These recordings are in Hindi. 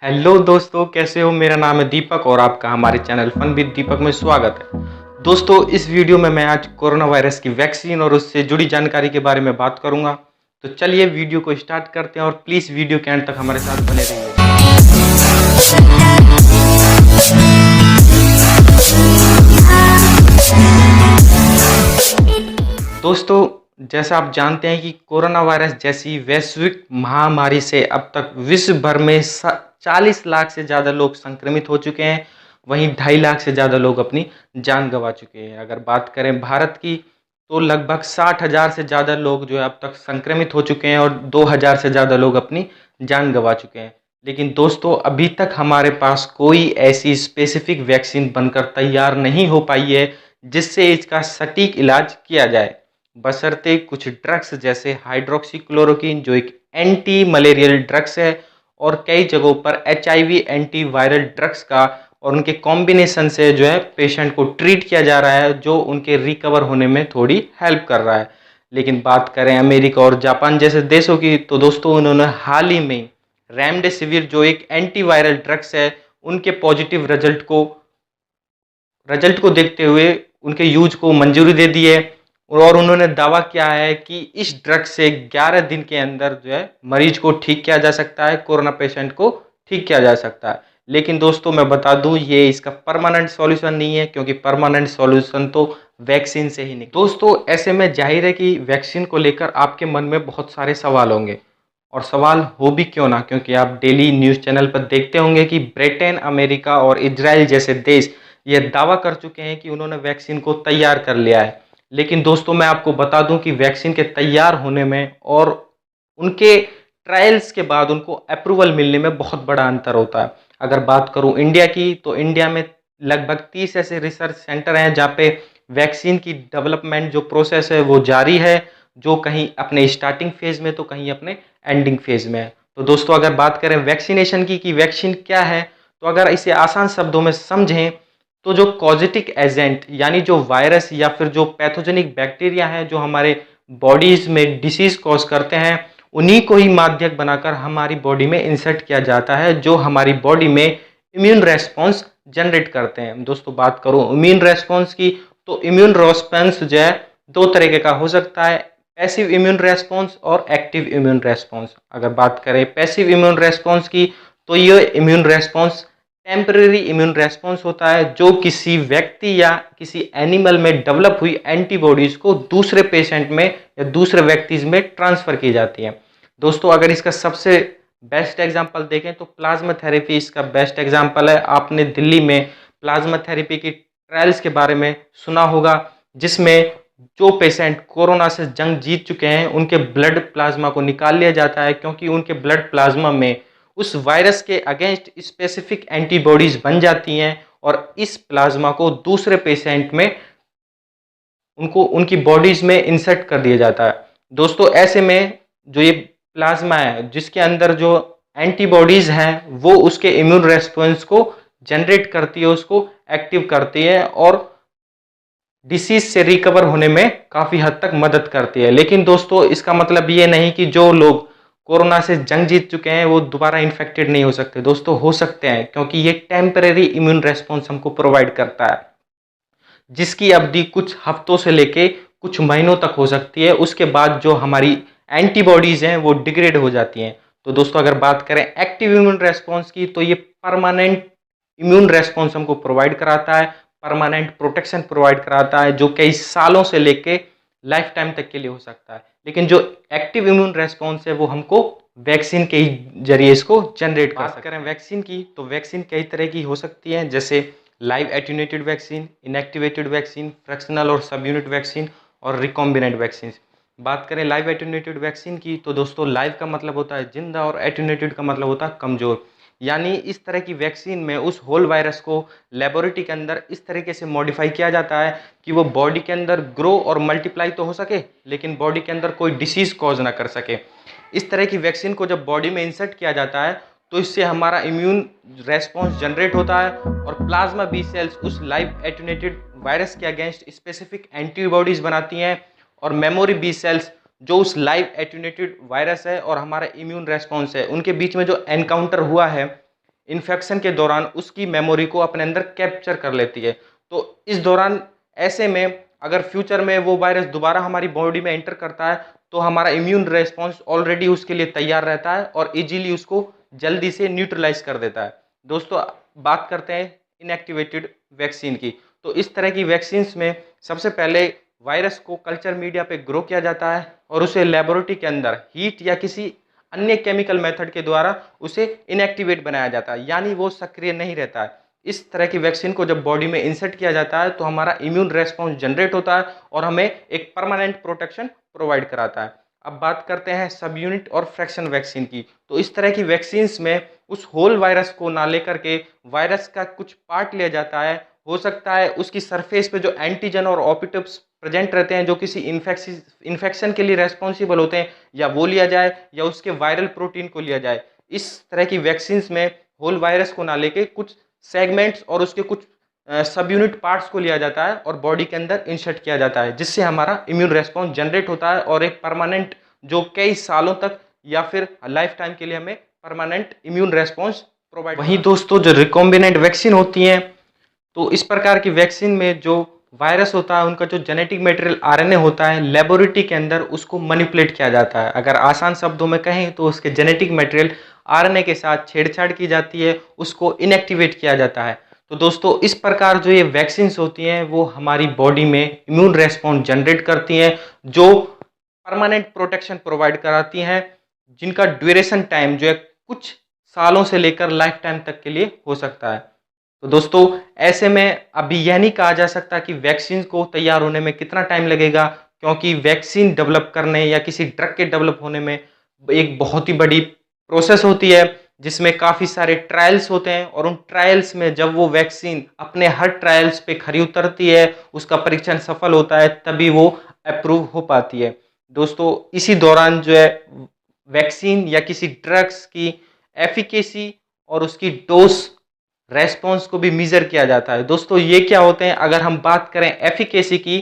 हेलो दोस्तों, कैसे हो? मेरा नाम है दीपक और आपका हमारे चैनल फन विद दीपक में स्वागत है। दोस्तों, इस वीडियो में मैं आज कोरोना वायरस की वैक्सीन और उससे जुड़ी जानकारी के बारे में बात करूंगा। तो चलिए वीडियो को स्टार्ट करते हैं और प्लीज़ वीडियो के एंड तक हमारे साथ बने रहिएगा। दोस्तों, जैसा आप जानते हैं कि कोरोना वायरस जैसी वैश्विक महामारी से अब तक विश्व भर में 40 लाख से ज़्यादा लोग संक्रमित हो चुके हैं। वहीं 2.5 लाख से ज़्यादा लोग अपनी जान गंवा चुके हैं। अगर बात करें भारत की, तो लगभग 60,000 से ज़्यादा लोग जो है अब तक संक्रमित हो चुके हैं और 2,000 से ज़्यादा लोग अपनी जान गंवा चुके हैं। लेकिन दोस्तों, अभी तक हमारे पास कोई ऐसी स्पेसिफिक वैक्सीन बनकर तैयार नहीं हो पाई है जिससे इसका सटीक इलाज किया जाए, बशर्ते कुछ ड्रग्स जैसे हाइड्रोक्सीक्लोरोक्विन जो एक एंटी मलेरियल ड्रग्स है और कई जगहों पर एचआईवी एंटी वायरल ड्रग्स का और उनके कॉम्बिनेशन से जो है पेशेंट को ट्रीट किया जा रहा है, जो उनके रिकवर होने में थोड़ी हेल्प कर रहा है। लेकिन बात करें अमेरिका और जापान जैसे देशों की, तो दोस्तों उन्होंने हाल ही में रेमडेसिविर जो एक एंटी वायरल ड्रग्स है, उनके पॉजिटिव रिजल्ट को देखते हुए उनके यूज को मंजूरी दे दी है और उन्होंने दावा किया है कि इस ड्रग से 11 दिन के अंदर जो है मरीज को ठीक किया जा सकता है, कोरोना पेशेंट को ठीक किया जा सकता है। लेकिन दोस्तों, मैं बता दूं, ये इसका परमानेंट सॉल्यूशन नहीं है, क्योंकि परमानेंट सॉल्यूशन तो वैक्सीन से ही नहीं। दोस्तों, ऐसे में जाहिर है कि वैक्सीन को लेकर आपके मन में बहुत सारे सवाल होंगे, और सवाल हो भी क्यों ना, क्योंकि आप डेली न्यूज़ चैनल पर देखते होंगे कि ब्रिटेन, अमेरिका और इजराइल जैसे देश ये दावा कर चुके हैं कि उन्होंने वैक्सीन को तैयार कर लिया है। लेकिन दोस्तों, मैं आपको बता दूं कि वैक्सीन के तैयार होने में और उनके ट्रायल्स के बाद उनको अप्रूवल मिलने में बहुत बड़ा अंतर होता है। अगर बात करूं इंडिया की, तो इंडिया में लगभग 30 ऐसे रिसर्च सेंटर हैं जहाँ पे वैक्सीन की डेवलपमेंट जो प्रोसेस है वो जारी है, जो कहीं अपने स्टार्टिंग फेज में तो कहीं अपने एंडिंग फेज में है। तो दोस्तों, अगर बात करें वैक्सीनेशन की कि वैक्सीन क्या है, तो अगर इसे आसान शब्दों में समझें तो जो कॉजेटिक एजेंट यानी जो वायरस या फिर जो पैथोजेनिक बैक्टीरिया हैं जो हमारे बॉडीज में डिसीज कॉज करते हैं, उन्हीं को ही माध्यक बनाकर हमारी बॉडी में इंसर्ट किया जाता है, जो हमारी बॉडी में इम्यून रेस्पॉन्स जनरेट करते हैं। दोस्तों, बात करूं इम्यून रेस्पॉन्स की, तो इम्यून रेस्पॉन्स जो है दो तरीके का हो सकता है, पैसिव इम्यून रेस्पॉन्स और एक्टिव इम्यून रेस्पॉन्स। अगर बात करें पैसिव इम्यून रेस्पॉन्स की, तो ये immune response temporary immune response होता है, जो किसी व्यक्ति या किसी एनिमल में डेवलप हुई एंटीबॉडीज को दूसरे पेशेंट में या दूसरे व्यक्ति में ट्रांसफर की जाती है। दोस्तों, अगर इसका सबसे बेस्ट एग्जांपल देखें तो प्लाज्मा थेरेपी इसका बेस्ट एग्जांपल है। आपने दिल्ली में प्लाज्मा थेरेपी की ट्रायल्स के बारे में सुना होगा, जिसमें जो पेशेंट कोरोना से जंग जीत चुके हैं उनके ब्लड प्लाज्मा को निकाल लिया जाता है, क्योंकि उनके ब्लड प्लाज्मा में उस वायरस के अगेंस्ट स्पेसिफिक एंटीबॉडीज बन जाती हैं और इस प्लाज्मा को दूसरे पेशेंट में उनको उनकी बॉडीज में इंसर्ट कर दिया जाता है। दोस्तों, ऐसे में जो ये प्लाज्मा है जिसके अंदर जो एंटीबॉडीज हैं वो उसके इम्यून रेस्पॉन्स को जनरेट करती है, उसको एक्टिव करती है और डिसीज से रिकवर होने में काफ़ी हद तक मदद करती है। लेकिन दोस्तों, इसका मतलब ये नहीं कि जो लोग कोरोना से जंग जीत चुके हैं वो दोबारा इन्फेक्टेड नहीं हो सकते। दोस्तों, हो सकते हैं, क्योंकि ये टेम्परेरी इम्यून रेस्पॉन्स हमको प्रोवाइड करता है, जिसकी अवधि कुछ हफ्तों से लेके कुछ महीनों तक हो सकती है। उसके बाद जो हमारी एंटीबॉडीज हैं वो डिग्रेड हो जाती हैं। तो दोस्तों, अगर बात करें एक्टिव इम्यून रेस्पॉन्स की, तो ये परमानेंट इम्यून रेस्पॉन्स हमको प्रोवाइड कराता है, परमानेंट प्रोटेक्शन प्रोवाइड कराता है, जो कई सालों से लेके लाइफ टाइम तक के लिए हो सकता है। लेकिन जो एक्टिव इम्यून रेस्पॉन्स है वो हमको वैक्सीन के ही जरिए इसको जनरेट कर सकते हैं। बात करें वैक्सीन की, तो वैक्सीन कई तरह की हो सकती है, जैसे live attenuated vaccine, inactivated vaccine, fractional और सब यूनिट वैक्सीन और रिकॉम्बिनेंट वैक्सीन। बात करें लाइव एट्यूनेटेड वैक्सीन की, तो दोस्तों लाइव का मतलब होता है जिंदा और एट्यूनेटेड का मतलब होता है कमजोर। यानी इस तरह की वैक्सीन में उस होल वायरस को लेबोरेटरी के अंदर इस तरीके से मॉडिफाई किया जाता है कि वो बॉडी के अंदर ग्रो और मल्टीप्लाई तो हो सके, लेकिन बॉडी के अंदर कोई डिसीज कॉज ना कर सके। इस तरह की वैक्सीन को जब बॉडी में इंसर्ट किया जाता है, तो इससे हमारा इम्यून रेस्पॉन्स जनरेट होता है और प्लाज्मा बी सेल्स उस लाइव एट्यूनेटेड वायरस के अगेंस्ट स्पेसिफिक एंटीबॉडीज बनाती हैं और मेमोरी बी सेल्स जो उस लाइव एट्यूनेटेड वायरस है और हमारा इम्यून रेस्पॉन्स है, उनके बीच में जो एनकाउंटर हुआ है, इन्फेक्शन के दौरान उसकी मेमोरी को अपने अंदर कैप्चर कर लेती है। तो इस दौरान ऐसे में अगर फ्यूचर में वो वायरस दोबारा हमारी बॉडी में एंटर करता है तो हमारा इम्यून रेस्पॉन्स ऑलरेडी उसके लिए तैयार रहता है और इजीली उसको जल्दी से न्यूट्रलाइज कर देता है। दोस्तों बात करते हैं इनएक्टिवेटेड वैक्सीन की। तो इस तरह की वैक्सीन्स में सबसे पहले वायरस को कल्चर मीडिया पे ग्रो किया जाता है और उसे लेबोरेटरी के अंदर हीट या किसी अन्य केमिकल मेथड के द्वारा उसे इनएक्टिवेट बनाया जाता है, यानी वो सक्रिय नहीं रहता है। इस तरह की वैक्सीन को जब बॉडी में इंसर्ट किया जाता है तो हमारा इम्यून रेस्पॉन्स जनरेट होता है और हमें एक परमानेंट प्रोटेक्शन प्रोवाइड कराता है। अब बात करते हैं सब यूनिट और फ्रैक्शन वैक्सीन की। तो इस तरह की वैक्सीन्स में उस होल वायरस को ना लेकर के वायरस का कुछ पार्ट लिया जाता है। हो सकता है उसकी सरफेस पे जो एंटीजन और ऑपिटिव्स प्रेजेंट रहते हैं जो किसी इन्फेक्शन के लिए रेस्पॉन्सिबल होते हैं, या वो लिया जाए या उसके वायरल प्रोटीन को लिया जाए। इस तरह की वैक्सीन्स में होल वायरस को ना लेके कुछ सेगमेंट्स और उसके कुछ सब यूनिट पार्ट्स को लिया जाता है और बॉडी के अंदर इंसर्ट किया जाता है, जिससे हमारा इम्यून रेस्पॉन्स जनरेट होता है और एक परमानेंट जो कई सालों तक या फिर लाइफ टाइम के लिए हमें परमानेंट इम्यून रेस्पॉन्स प्रोवाइड। वहीं दोस्तों जो रिकॉम्बिनेंट वैक्सीन होती हैं, तो इस प्रकार की वैक्सीन में जो वायरस होता है उनका जो जेनेटिक मटेरियल आरएनए होता है लेबोरेटरी के अंदर उसको मैनिपुलेट किया जाता है। अगर आसान शब्दों में कहें तो उसके जेनेटिक मटेरियल आरएनए के साथ छेड़छाड़ की जाती है, उसको इनएक्टिवेट किया जाता है। तो दोस्तों इस प्रकार जो ये वैक्सीन्स होती हैं वो हमारी बॉडी में इम्यून रेस्पॉन्स जनरेट करती हैं, जो परमानेंट प्रोटेक्शन प्रोवाइड कराती हैं, जिनका ड्यूरेशन टाइम जो है कुछ सालों से लेकर लाइफ टाइम तक के लिए हो सकता है। तो दोस्तों ऐसे में अभी यह नहीं कहा जा सकता कि वैक्सीन को तैयार होने में कितना टाइम लगेगा, क्योंकि वैक्सीन डेवलप करने या किसी ड्रग के डेवलप होने में एक बहुत ही बड़ी प्रोसेस होती है, जिसमें काफ़ी सारे ट्रायल्स होते हैं और उन ट्रायल्स में जब वो वैक्सीन अपने हर ट्रायल्स पे खरी उतरती है, उसका परीक्षण सफल होता है, तभी वो अप्रूव हो पाती है। दोस्तों इसी दौरान जो है वैक्सीन या किसी ड्रग्स की एफिकेसी और उसकी डोज रेस्पॉन्स को भी मेजर किया जाता है। दोस्तों ये क्या होते हैं, अगर हम बात करें एफिकेसी की,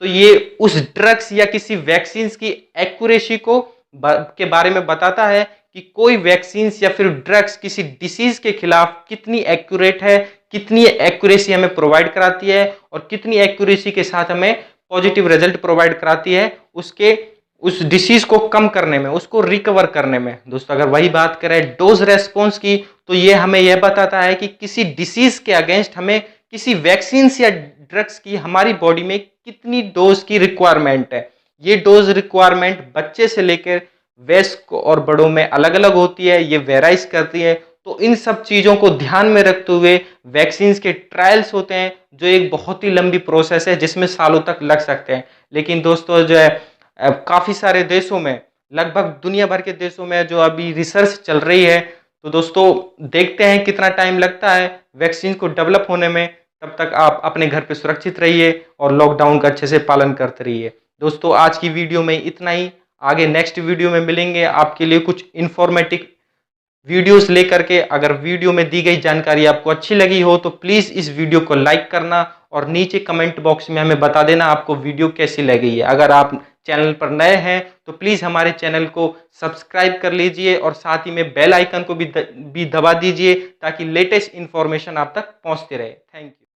तो ये उस ड्रग्स या किसी वैक्सीन की एक्यूरेसी को के बारे में बताता है कि कोई वैक्सीन या फिर ड्रग्स किसी डिसीज के खिलाफ कितनी एक्यूरेट है, कितनी एक्यूरेसी हमें प्रोवाइड कराती है और कितनी एक्यूरेसी के साथ हमें पॉजिटिव रिजल्ट प्रोवाइड कराती है उसके उस डिसीज को कम करने में, उसको रिकवर करने में। दोस्तों अगर वही बात करें डोज रेस्पॉन्स की, तो ये हमें यह बताता है कि किसी डिसीज के अगेंस्ट हमें किसी वैक्सीन या ड्रग्स की हमारी बॉडी में कितनी डोज की रिक्वायरमेंट है। ये डोज रिक्वायरमेंट बच्चे से लेकर वयस्क और बड़ों में अलग अलग होती है, ये वेराइज करती है। तो इन सब चीज़ों को ध्यान में रखते हुए वैक्सीन के ट्रायल्स होते हैं, जो एक बहुत ही लंबी प्रोसेस है जिसमें सालों तक लग सकते हैं। लेकिन दोस्तों जो है काफ़ी सारे देशों में, लगभग दुनिया भर के देशों में जो अभी रिसर्च चल रही है, तो दोस्तों देखते हैं कितना टाइम लगता है वैक्सीन को डेवलप होने में। तब तक आप अपने घर पे सुरक्षित रहिए और लॉकडाउन का अच्छे से पालन करते रहिए। दोस्तों आज की वीडियो में इतना ही। आगे नेक्स्ट वीडियो में मिलेंगे आपके लिए कुछ इन्फॉर्मेटिव वीडियोस लेकर के। अगर वीडियो में दी गई जानकारी आपको अच्छी लगी हो तो प्लीज़ इस वीडियो को लाइक करना और नीचे कमेंट बॉक्स में हमें बता देना आपको वीडियो कैसी लगी है। अगर आप चैनल पर नए हैं तो प्लीज़ हमारे चैनल को सब्सक्राइब कर लीजिए और साथ ही में बेल आइकन को भी दबा दीजिए, ताकि लेटेस्ट इन्फॉर्मेशन आप तक पहुंचते रहे। Thank you.